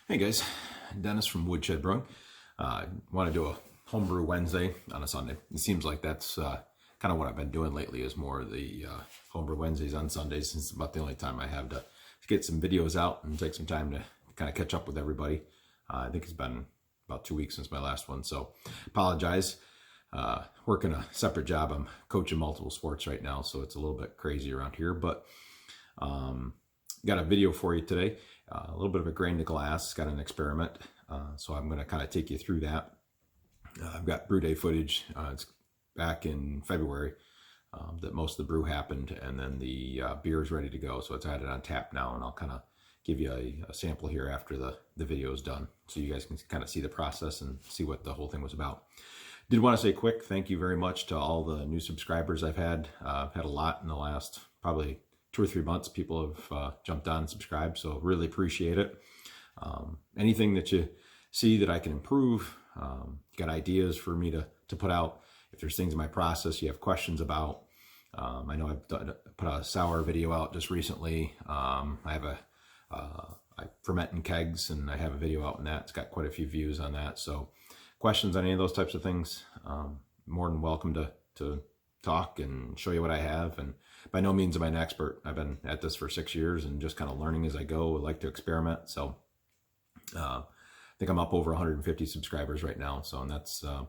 Hey guys, Dennis from Woodshed Brewing. Want to do a homebrew Wednesday on a Sunday. It seems like that's kind of what I've been doing lately, is more of the homebrew Wednesdays on Sundays. It's about the only time I have to get some videos out and take some time to kind of catch up with everybody. I think it's been about 2 weeks since my last one, so apologize. Working a separate job. I'm coaching multiple sports right now, so it's a little bit crazy around here, but got a video for you today. A little bit of a grain to glass, got an experiment. So I'm going to kind of take you through that. I've got brew day footage. It's back in February that most of the brew happened, and then the beer is ready to go. So it's added on tap now, and I'll kind of give you a sample here after the video is done, so you guys can kind of see the process and see what the whole thing was about. Did want to say quick thank you very much to all the new subscribers I've had. I've had a lot in the last probably 2 or 3 months. People have jumped on and subscribed, so really appreciate it. Anything that you see that I can improve, got ideas for me to put out. If there's things in my process you have questions about, I know I've put a sour video out just recently. I have I ferment in kegs, and I have a video out on that. It's got quite a few views on that. So questions on any of those types of things, more than welcome to talk and show you what I have. And by no means am I an expert. I've been at this for 6 years and just kind of learning as I go. I like to experiment. So I think I'm up over 150 subscribers right now. So, and that's, I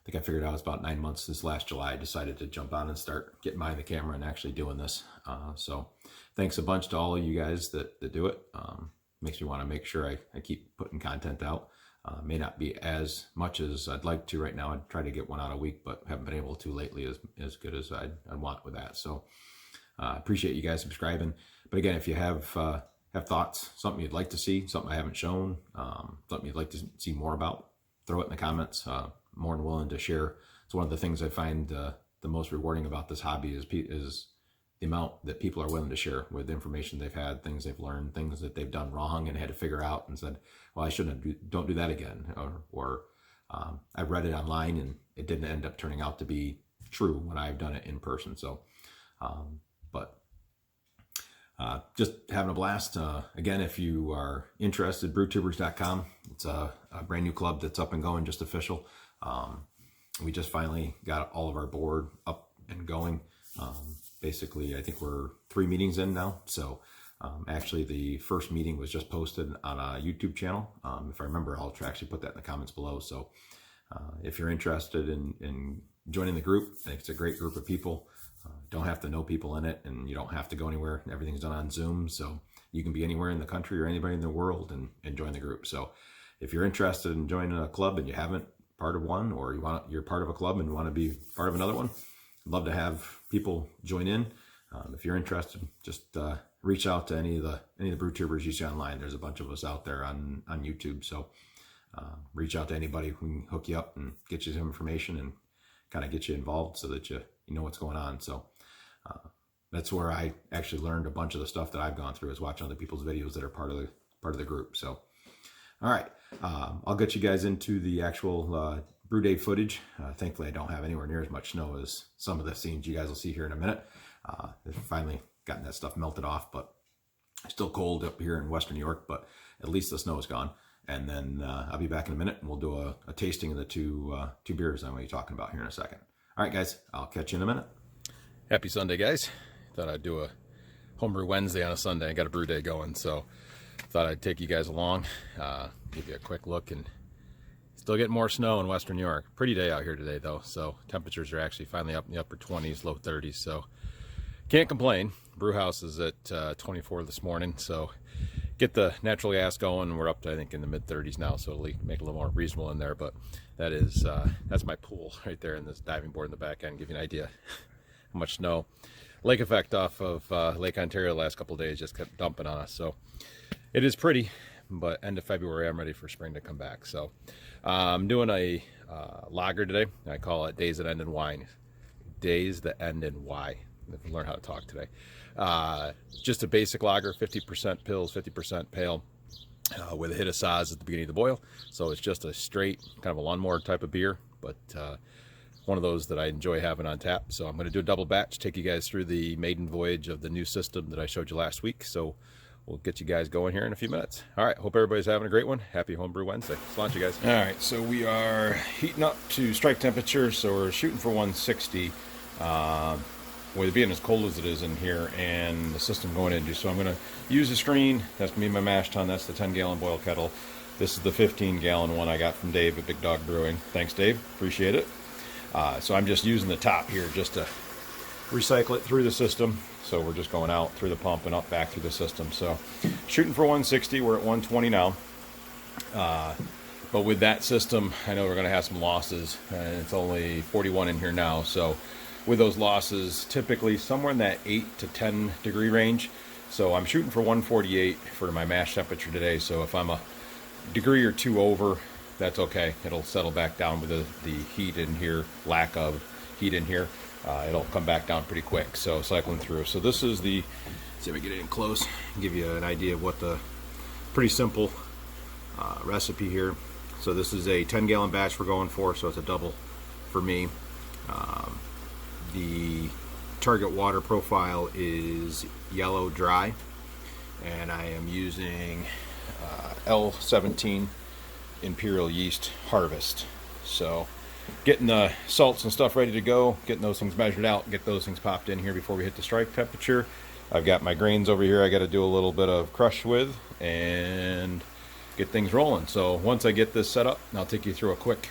think I figured out it's about 9 months. This last July, I decided to jump on and start getting behind the camera and actually doing this. So thanks a bunch to all of you guys that do it. Makes me want to make sure I keep putting content out. May not be as much as I'd like to right now. I'd try to get one out a week, but haven't been able to lately as good as I'd want with that. So appreciate you guys subscribing. But again, if you have thoughts, something you'd like to see, something I haven't shown, something you'd like to see more about, throw it in the comments. More than willing to share. It's one of the things I find the most rewarding about this hobby is the amount that people are willing to share with information they've had, things they've learned, things that they've done wrong and had to figure out and said, well, I don't do that again. Or I read it online and it didn't end up turning out to be true when I've done it in person. So, just having a blast. Again, if you are interested, brewtubers.com. It's a brand new club that's up and going, just official. We just finally got all of our board up and going. Basically, I think we're 3 meetings in now. So actually the first meeting was just posted on a YouTube channel. If I remember, I'll actually put that in the comments below. So if you're interested in joining the group, I think it's a great group of people. Don't have to know people in it, and you don't have to go anywhere. Everything's done on Zoom. So you can be anywhere in the country or anybody in the world and join the group. So if you're interested in joining a club and you haven't part of one, or you're part of a club and want to be part of another one, I'd love to have people join in. If you're interested, just reach out to any of the brew tubers you see online. There's a bunch of us out there on YouTube. So reach out to anybody who can hook you up and get you some information and kind of get you involved so that you know what's going on. So that's where I actually learned a bunch of the stuff that I've gone through, is watching other people's videos that are part of the group. So all right, I'll get you guys into the actual brew day footage. Thankfully, I don't have anywhere near as much snow as some of the scenes you guys will see here in a minute. They've finally gotten that stuff melted off, but still cold up here in Western New York, but at least the snow is gone. And then I'll be back in a minute, and we'll do a tasting of the two beers I'm going to be talking about here in a second. All right, guys, I'll catch you in a minute. Happy Sunday, guys. Thought I'd do a homebrew Wednesday on a Sunday. I got a brew day going, so thought I'd take you guys along, give you a quick look. And still getting more snow in Western New York. Pretty day out here today, though. So temperatures are actually finally up in the upper 20s, low 30s. So can't complain. Brew house is at 24 this morning. So get the natural gas going. We're up to, I think, in the mid 30s now. So it'll make it a little more reasonable in there. But that is, that's my pool right there, in this diving board in the back end. Give you an idea how much snow. Lake effect off of Lake Ontario the last couple of days just kept dumping on us. So it is pretty, but end of February, I'm ready for spring to come back. So I'm doing a lager today. I call it Days That End in Wine. Days That End in Y. I've learned how to talk today. Just a basic lager, 50% pills, 50% pale, with a hit of Saaz at the beginning of the boil. So it's just a straight kind of a lawnmower type of beer, but one of those that I enjoy having on tap. So I'm going to do a double batch, take you guys through the maiden voyage of the new system that I showed you last week. So we'll get you guys going here in a few minutes. All right, hope everybody's having a great one. Happy Homebrew Wednesday. Sla'inte, guys. All right, so we are heating up to strike temperature, so we're shooting for 160. With it being as cold as it is in here and the system going into, so I'm going to use the screen. That's going to be my mash tun. That's the 10-gallon boil kettle. This is the 15-gallon one I got from Dave at Big Dog Brewing. Thanks, Dave. Appreciate it. So I'm just using the top here just to recycle it through the system. So we're just going out through the pump and up back through the system. So shooting for 160. We're at 120 now. But with that system, I know we're going to have some losses. It's only 41 in here now. So with those losses, typically somewhere in that 8 to 10 degree range. So I'm shooting for 148 for my mash temperature today. So if I'm a degree or two over, that's okay. It'll settle back down with the heat in here, lack of heat in here. It'll come back down pretty quick. So cycling through. So this is the, see if we get it in close, give you an idea of what the pretty simple recipe here. So this is a 10-gallon batch we're going for, so it's a double for me. The target water profile is yellow dry, and I am using L17 Imperial Yeast Harvest. So getting the salts and stuff ready to go, getting those things measured out, get those things popped in here before we hit the strike temperature. I've got my grains over here I got to do a little bit of crush with and get things rolling. So once I get this set up, I'll take you through a quick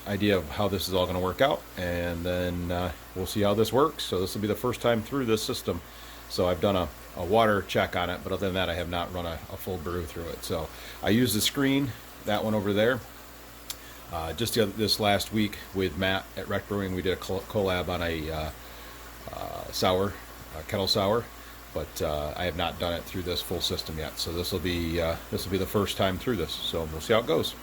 idea of how this is all going to work out, and then we'll see how this works. So this will be the first time through this system. So I've done a water check on it, but other than that I have not run a full brew through it. So I use the screen, that one over there. Just this last week with Matt at Rec Brewing, we did a collab on a kettle sour, but I have not done it through this full system yet. So this will be the first time through this. So we'll see how it goes.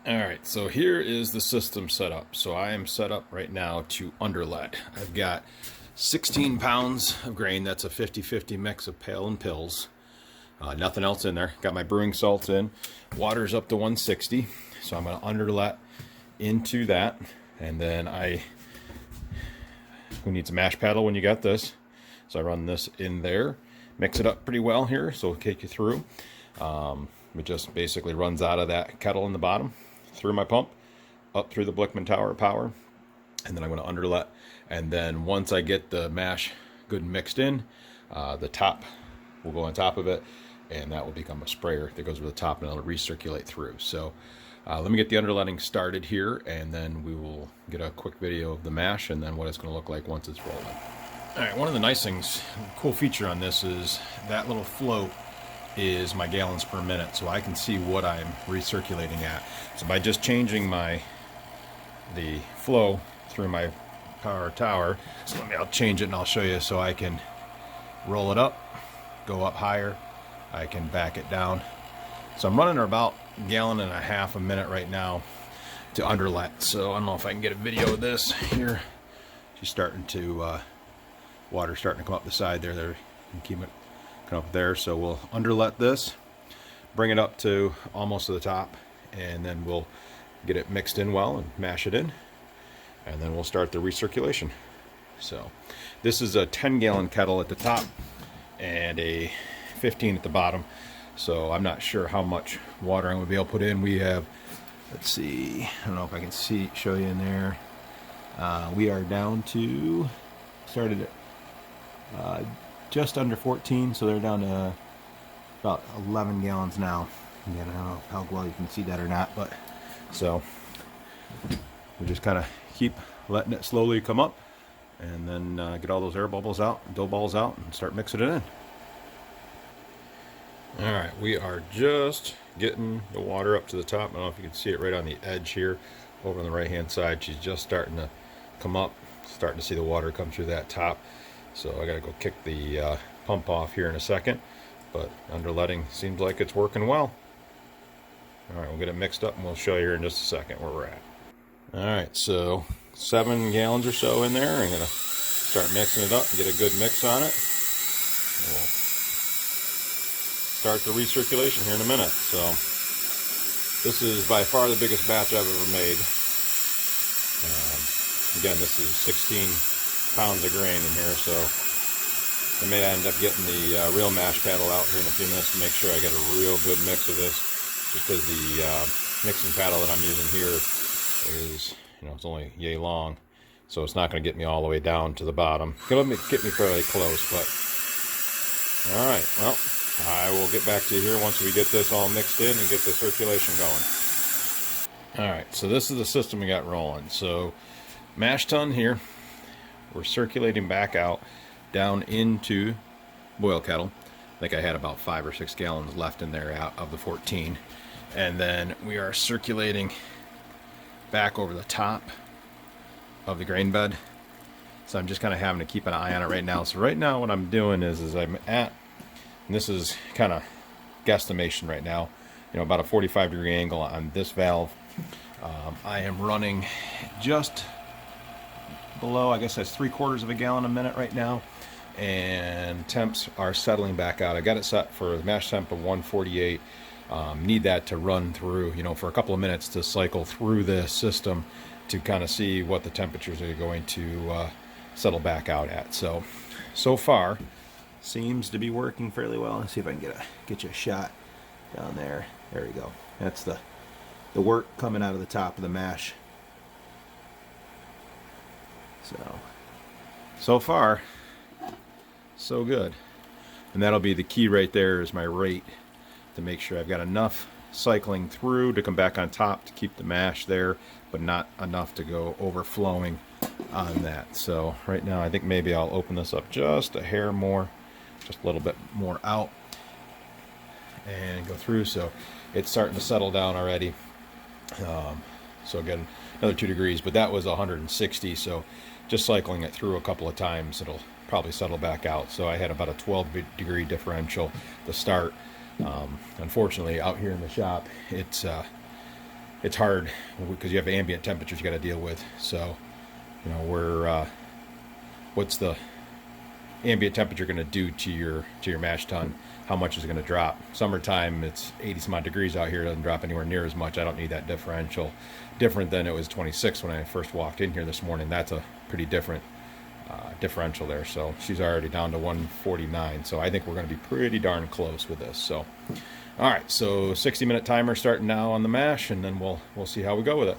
All right, so here is the system set up. So I am set up right now to underlet. I've got 16 pounds of grain. That's a 50-50 mix of pale and pills. Nothing else in there. Got my brewing salts in. Water's up to 160. So I'm going to underlet into that. And then who needs a mash paddle when you got this? So I run this in there. Mix it up pretty well here, so we'll take you through. It just basically runs out of that kettle in the bottom, through my pump, up through the Blickman Tower of Power, and then I'm going to underlet. And then once I get the mash good and mixed in, the top will go on top of it, and that will become a sprayer that goes over the top, and it'll recirculate through. So let me get the underletting started here, and then we will get a quick video of the mash and then what it's going to look like once it's rolling. All right, one of the nice things, cool feature on this is that little float is my gallons per minute, so I can see what I'm recirculating at. So by just changing the flow through my power tower, so I'll change it and I'll show you. So I can roll it up, go up higher, I can back it down. So I'm running about 1.5 gallons a minute right now to underlet. So I don't know if I can get a video of this here. She's starting to water starting to come up the side there. There, you can keep it come up there. So we'll underlet this, bring it up to almost to the top, and then we'll get it mixed in well and mash it in, and then we'll start the recirculation. So this is a 10-gallon kettle at the top and a 15 at the bottom. So I'm not sure how much water I'm going to be able to put in. We have, let's see, I don't know if I can show you in there. We are down to, started at just under 14, so they're down to about 11 gallons now. Again, I don't know how well you can see that or not, but so we just kind of keep letting it slowly come up, and then get all those air bubbles out, dough balls out, and start mixing it in. All right, we are just getting the water up to the top. I don't know if you can see it right on the edge here over on the right hand side. She's just starting to come up, starting to see the water come through that top. So I gotta go kick the pump off here in a second, but underletting seems like it's working well. All right, we'll get it mixed up and we'll show you here in just a second where we're at. All right, so 7 gallons or so in there. I'm gonna start mixing it up and get a good mix on it. We'll start the recirculation here in a minute. So this is by far the biggest batch I've ever made. Again, this is 16 pounds of grain in here, so I may end up getting the real mash paddle out here in a few minutes to make sure I get a real good mix of this, just because the mixing paddle that I'm using here is, it's only yay long, so it's not going to get me all the way down to the bottom. It'll get me fairly close, but all right, well, I will get back to you here once we get this all mixed in and get the circulation going. All right, so this is the system we got rolling. So mash tun here, we're circulating back out down into boil kettle. I think I had about 5 or 6 gallons left in there out of the 14. And then we are circulating back over the top of the grain bed. So I'm just kind of having to keep an eye on it right now. So right now what I'm doing is I'm at, and this is kind of guesstimation right now, about a 45-degree angle on this valve. I am running just below, I guess that's 3/4 of a gallon a minute right now, and temps are settling back out. I got it set for a mash temp of 148. Need that to run through, for a couple of minutes to cycle through the system to kind of see what the temperatures are going to settle back out at. So far seems to be working fairly well. Let's see if I can get you a shot down there. There we go. That's the work coming out of the top of the mash. So far, so good. And that'll be the key right there, is my rate, to make sure I've got enough cycling through to come back on top to keep the mash there, but not enough to go overflowing on that. So right now I think maybe I'll open this up just a hair more, just a little bit more out, and go through. So it's starting to settle down already. So again, another 2 degrees, but that was 160, so just cycling it through a couple of times, it'll probably settle back out. So I had about a 12-degree differential to start. Unfortunately, out here in the shop, it's hard because you have ambient temperatures you got to deal with. So, what's the ambient temperature going to do to your mash tun? How much is it going to drop? Summertime, it's 80 some odd degrees out here. It doesn't drop anywhere near as much. I don't need that differential. Different than it was 26 when I first walked in here this morning. That's a pretty different differential there. So she's already down to 149. So I think we're going to be pretty darn close with this. So, all right. So 60-minute timer starting now on the mash, and then we'll see how we go with it.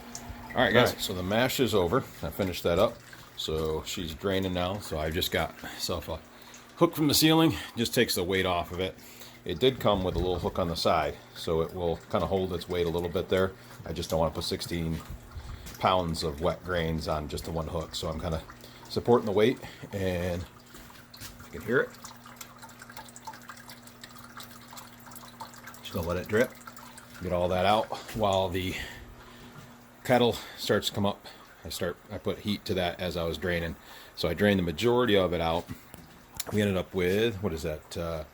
All right, guys. All right, so the mash is over. I finished that up. So she's draining now. So I just got myself a hook from the ceiling. Just takes the weight off of it. It did come with a little hook on the side, so it will kind of hold its weight a little bit there. I just don't want to put 16 pounds of wet grains on just the one hook, so I'm kind of supporting the weight, and you can hear it. Just gonna let it drip, get all that out while the kettle starts to come up. I put heat to that as I was draining, so I drained the majority of it out. We ended up with, what is that,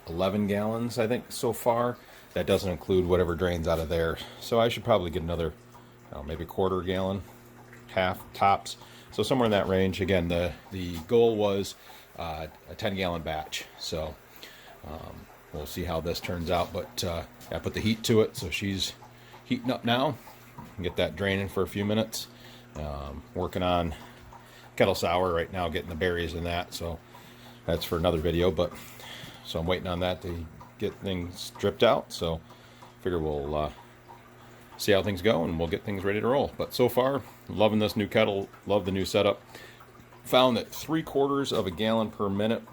11 gallons, I think, so far. That doesn't include whatever drains out of there. So I should probably get another, maybe 1/4 gallon, half tops. So somewhere in that range. Again, the goal was a 10-gallon batch. So we'll see how this turns out. But I put the heat to it, so she's heating up now. Get that draining for a few minutes. Working on kettle sour right now, getting the berries in that. So that's for another video. So I'm waiting on that to get things dripped out. So figure we'll see how things go, and we'll get things ready to roll. But so far, loving this new kettle, love the new setup. Found that 3/4 of a gallon per minute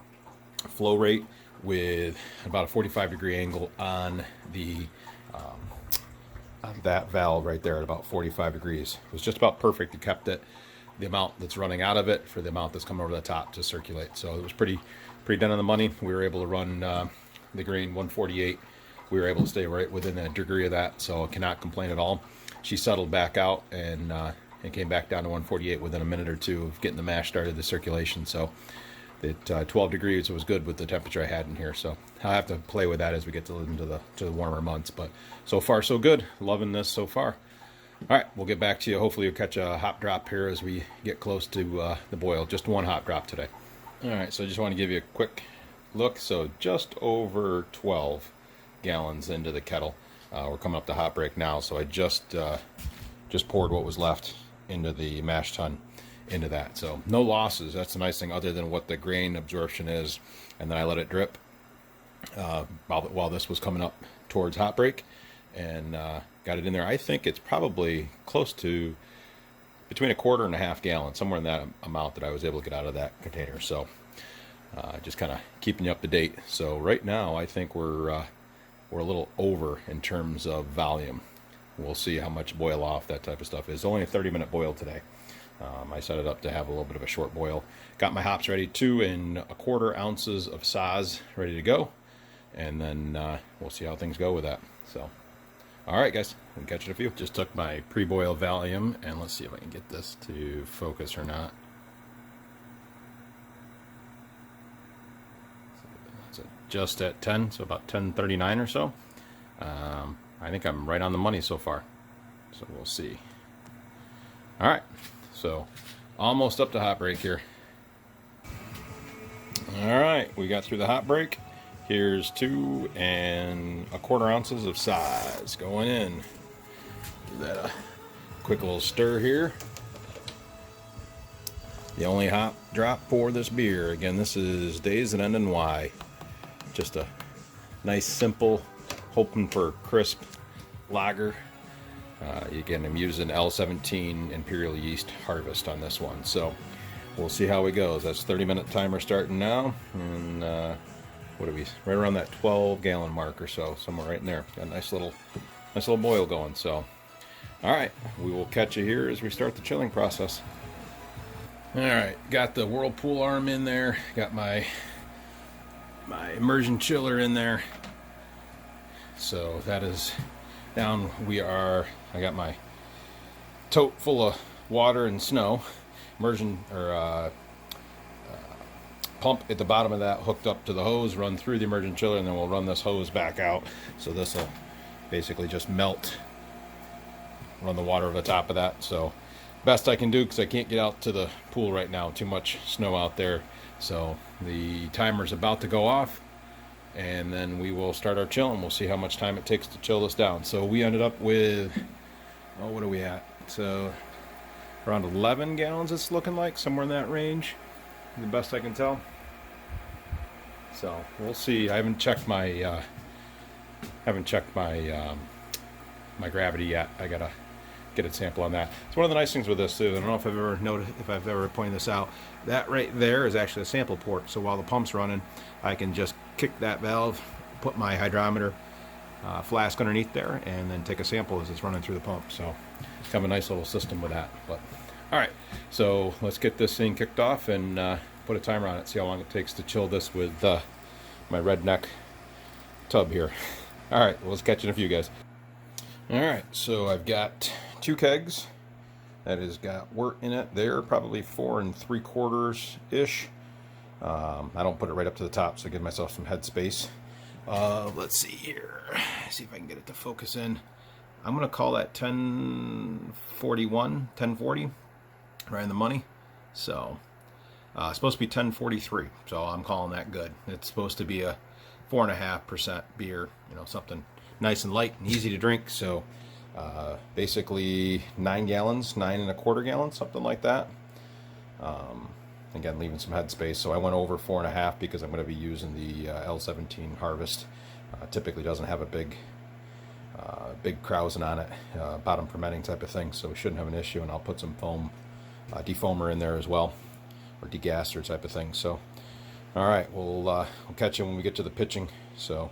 flow rate with about a 45-degree angle on the on that valve right there at about 45 degrees. It was just about perfect. It kept it, the amount that's running out of it for the amount that's coming over the top to circulate. So it was pretty done on the money. We were able to run the grain 148. We were able to stay right within a degree of that, so I cannot complain at all. She settled back out and came back down to 148 within a minute or two of getting the mash started, the circulation. So at 12 degrees, it was good with the temperature I had in here. So I'll have to play with that as we get into the warmer months. But so far, so good. Loving this so far. All right, we'll get back to you. Hopefully you'll catch a hop drop here as we get close to the boil. Just one hop drop today. All right, so I just want to give you a quick look. So just over 12 gallons into the kettle. We're coming up to hot break now, so I just poured what was left into the mash tun. into that. So no losses. That's the nice thing, other than what the grain absorption is. And then I let it drip while this was coming up towards hot break, and got it in there. I think it's probably close to between a quarter and a half gallon, somewhere in that amount that I was able to get out of that container. So just kind of keeping you up to date. So right now I think we're a little over in terms of volume. We'll see how much boil off, that type of stuff. It's only a 30-minute boil today. I set it up to have a little bit of a short boil. Got my hops ready, 2 1/4 ounces of Saz ready to go. And then we'll see how things go with that. So, all right, guys, we'll catch you in a few. Just took my pre-boil volume, and let's see if I can get this to focus or not. So just at 10, so about 10:39 or so. I think I'm right on the money so far. So we'll see. All right, so almost up to hot break here. All right, we got through the hot break. Here's 2 1/4 ounces of Saz going in. Give that a quick little stir here. The only hop drop for this beer. Again, this is Days That End in Y. Just a nice, simple, hoping for crisp lager. Again, I'm using L17 Imperial Yeast Harvest on this one. So we'll see how it goes. That's 30-minute timer starting now. And what are we? Right around that 12-gallon mark or so, somewhere right in there. Got a nice little boil going. So, all right, we will catch you here as we start the chilling process. All right, got the Whirlpool arm in there. Got my immersion chiller in there. So that is down. I got my tote full of water and snow. Immersion or pump at the bottom of that hooked up to the hose, run through the immersion chiller, and then we'll run this hose back out. So this will basically just melt, run the water over the top of that. So best I can do, because I can't get out to the pool right now, too much snow out there. So the timer's about to go off, and then we will start our chill, and we'll see how much time it takes to chill this down. So we ended up with, what are we at? So around 11 gallons it's looking like, somewhere in that range, the best I can tell. So we'll see. I haven't checked my my gravity yet. I gotta get a sample on that. It's one of the nice things with this too. I don't know if I've ever noticed, if I've ever pointed this out. That right there is actually a sample port. So while the pump's running, I can just kick that valve, put my hydrometer flask underneath there, and then take a sample as it's running through the pump. So it's kind of a nice little system with that. But all right, so let's get this thing kicked off and put a timer on it. See how long it takes to chill this with my redneck tub here. All right, well, let's catch you in a few, guys. All right, so I've got 2 kegs. That has got wort in it. They're probably 4 3/4 ish. I don't put it right up to the top, so I give myself some head space. Let's see here. See if I can get it to focus in. I'm gonna call that 1041, 1040, right in the money. So it's supposed to be 1043, so I'm calling that good. It's supposed to be a 4.5% beer, you know, something nice and light and easy to drink. So basically 9 gallons, 9 1/4 gallons, something like that. Again, leaving some head space. So I went over 4.5 because I'm going to be using the L17 Harvest. Typically doesn't have a big krausen on it, bottom fermenting type of thing, so we shouldn't have an issue. And I'll put some foam defoamer in there as well, or degasser type of thing. So all right, we'll catch you when we get to the pitching. So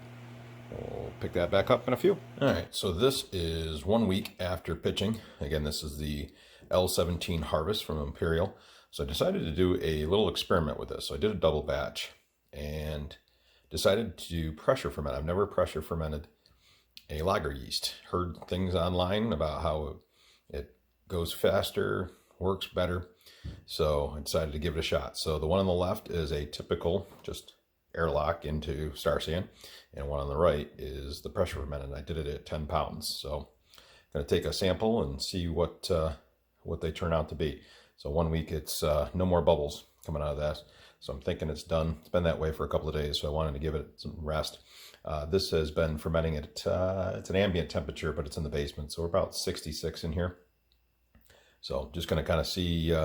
we'll pick that back up in a few. All right, so this is 1 week after pitching. Again, this is the L17 Harvest from Imperial. So I decided to do a little experiment with this. So I did a double batch and decided to pressure ferment. I've never pressure fermented a lager yeast. Heard things online about how it goes faster, works better. So I decided to give it a shot. So the one on the left is a typical just airlock into Star San, and one on the right is the pressure fermented. I did it at 10 pounds. So I'm going to take a sample and see what they turn out to be. So 1 week, it's no more bubbles coming out of that. So I'm thinking it's done. It's been that way for a couple of days, so I wanted to give it some rest. This has been fermenting at, it's an ambient temperature, but it's in the basement. So we're about 66 in here. So just going to kind of see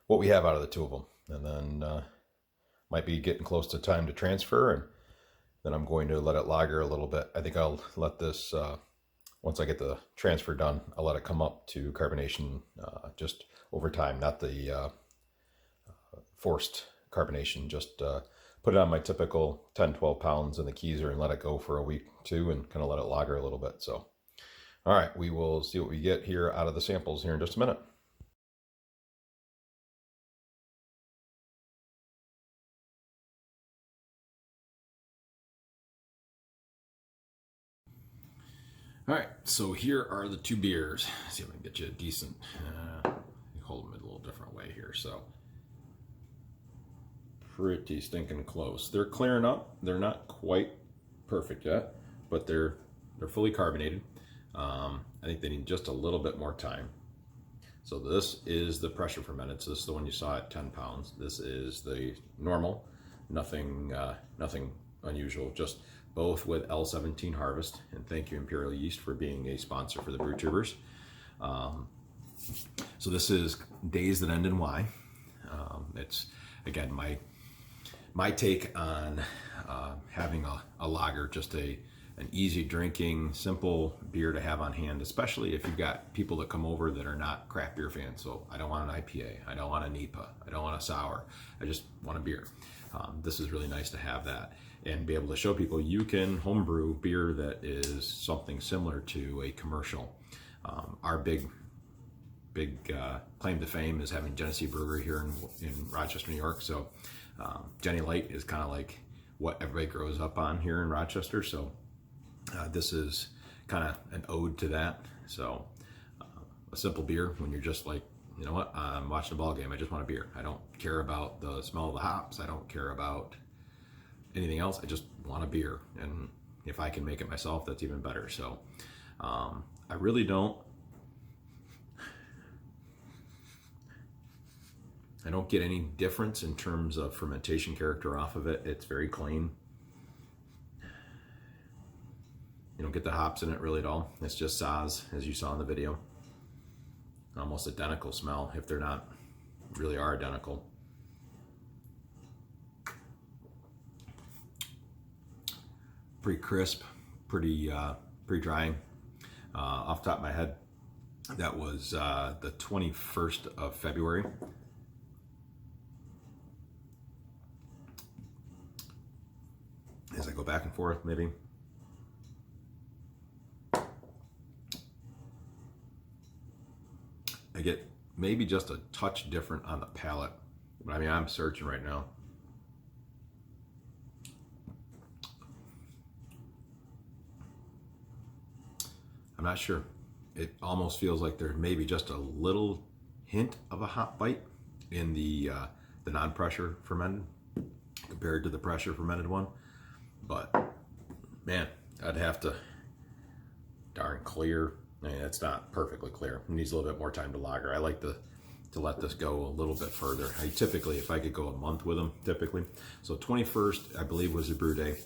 what we have out of the two of them. And then might be getting close to time to transfer, and then I'm going to let it lager a little bit. I think I'll let this, once I get the transfer done, I'll let it come up to carbonation just over time, not the forced carbonation. Just put it on my typical 10-12 pounds in the keezer and let it go for a week, two, and kind of let it lager a little bit. So, all right, we will see what we get here out of the samples here in just a minute. All right, so here are the two beers. Let's see if I can get you a decent, hold them in a little different way here. So pretty stinking close. They're clearing up. They're not quite perfect yet, but they're fully carbonated. I think they need just a little bit more time. So this is the pressure fermented. So this is the one you saw at 10 pounds. This is the normal, nothing unusual, just both with L17 Harvest. And thank you, Imperial Yeast, for being a sponsor for the Brew Tubers. So this is Days That End in Y. It's, again, my take on having a lager, just an easy drinking, simple beer to have on hand, especially if you've got people that come over that are not craft beer fans. So I don't want an IPA, I don't want an IPA, I don't want a sour, I just want a beer. This is really nice to have that and be able to show people you can homebrew beer that is something similar to a commercial. Our big claim to fame is having Genesee Brewery here in Rochester, New York. So Jenny Light is kind of like what everybody grows up on here in Rochester. So this is kind of an ode to that. So a simple beer when you're just like, you know what, I'm watching a ball game, I just want a beer. I don't care about the smell of the hops. I don't care about anything else. I just want a beer. And if I can make it myself, that's even better. So I really don't get any difference in terms of fermentation character off of it. It's very clean. You don't get the hops in it really at all. It's just Saaz, as you saw in the video. Almost identical smell, if they're not really are identical. Pretty crisp, pretty dry. Off the top of my head, that was the 21st of February. As I go back and forth, maybe. I get maybe just a touch different on the palate. But I mean, I'm searching right now. I'm not sure. It almost feels like there may be just a little hint of a hop bite in the non-pressure fermented compared to the pressure fermented one. But man, I'd have to darn clear. I mean, it's not perfectly clear. It needs a little bit more time to lager. I like to let this go a little bit further. I typically, if I could go a month with them, typically. So 21st, I believe, was the brew day.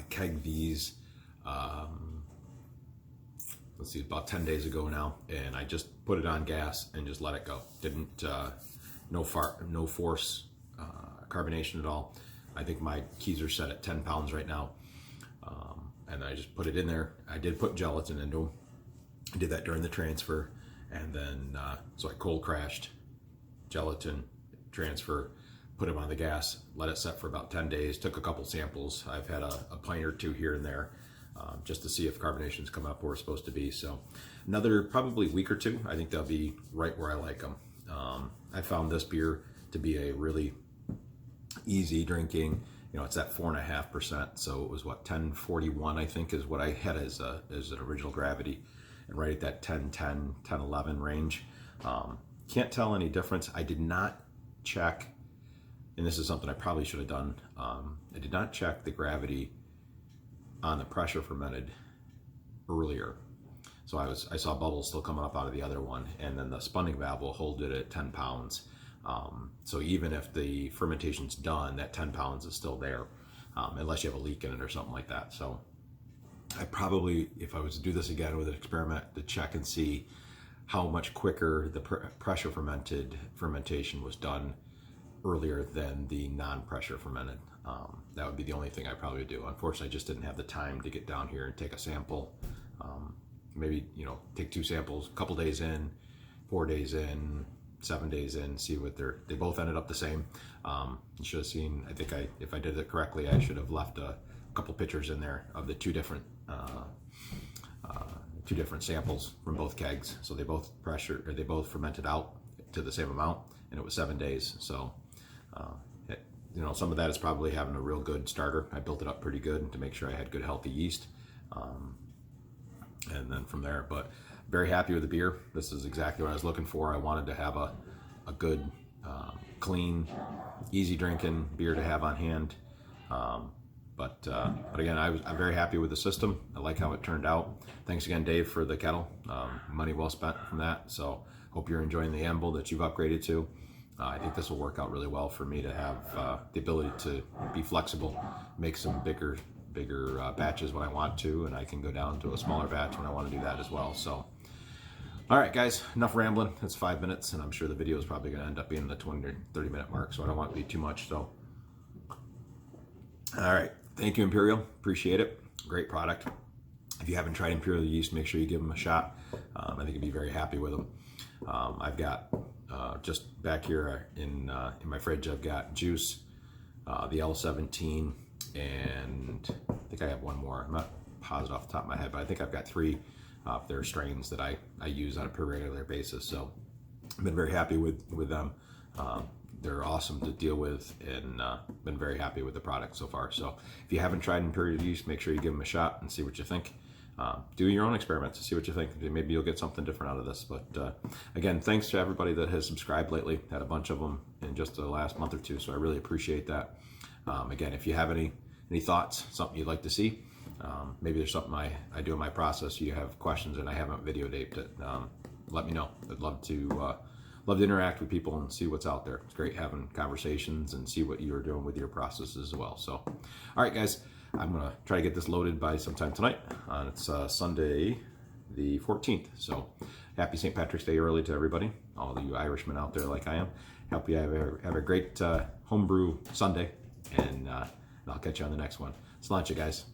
Kegged these, let's see, about 10 days ago now, and I just put it on gas and just let it go. Didn't, no force carbonation at all. I think my keys are set at 10 pounds right now. And I just put it in there. I did put gelatin into them. I did that during the transfer, and then so I cold crashed gelatin, transfer, put them on the gas, let it set for about 10 days, took a couple samples. I've had a pint or two here and there just to see if carbonations come up where it's supposed to be. So another probably week or two, I think they'll be right where I like them. I found this beer to be a really easy drinking. You know, it's at 4.5%, so it was what, 1041, I think, is what I had as an original gravity, and right at that 1010, 1011 range. Can't tell any difference. I did not check, and this is something I probably should have done. I did not check the gravity on the pressure fermented earlier. So I saw bubbles still coming up out of the other one, and then the spunning valve will hold it at 10 pounds. So even if the fermentation's done, that 10 pounds is still there, unless you have a leak in it or something like that. So I probably, if I was to do this again with an experiment, to check and see how much quicker the pressure fermented fermentation was done earlier than the non-pressure fermented. That would be the only thing I probably would do. Unfortunately, I just didn't have the time to get down here and take a sample. Maybe, you know, take 2 samples, a couple days in, 4 days in, 7 days in, see what they both ended up the same. You should have seen, I think if I did it correctly, I should have left a couple pictures in there of the two different samples from both kegs. So they both fermented out to the same amount, and it was 7 days. So, you know, some of that is probably having a real good starter. I built it up pretty good to make sure I had good healthy yeast. And then from there, but very happy with the beer. This is exactly what I was looking for. I wanted to have a good, clean, easy drinking beer to have on hand. But again, I'm very happy with the system. I like how it turned out. Thanks again, Dave, for the kettle. Money well spent from that. So hope you're enjoying the amble that you've upgraded to. I think this will work out really well for me to have the ability to be flexible, make some bigger batches when I want to, and I can go down to a smaller batch when I want to do that as well. So, all right, guys, enough rambling. It's 5 minutes, and I'm sure the video is probably going to end up being the 20 or 30 minute mark, so I don't want it to be too much. So, all right, thank you, Imperial. Appreciate it. Great product. If you haven't tried Imperial yeast, make sure you give them a shot. I think you'd be very happy with them. I've got just back here in my fridge, I've got juice, the L17, and I think I have one more. I'm not positive off the top of my head, but I think I've got 3 of their strains that I use on a pretty regular basis. So I've been very happy with them. They're awesome to deal with, and been very happy with the product so far. So if you haven't tried Imperial yeast, make sure you give them a shot and see what you think. Do your own experiments to see what you think. Maybe you'll get something different out of this. But again, thanks to everybody that has subscribed lately. Had a bunch of them in just the last month or two, so I really appreciate that. Again, if you have any thoughts, something you'd like to see, maybe there's something I do in my process, you have questions and I haven't videotaped it, let me know. I'd love to interact with people and see what's out there. It's great having conversations and see what you're doing with your processes as well. So, all right, guys, I'm going to try to get this loaded by sometime tonight. It's Sunday the 14th. So happy St. Patrick's Day early to everybody, all of you Irishmen out there like I am. Hope you have a great homebrew Sunday, and I'll catch you on the next one. Sla'inte, guys.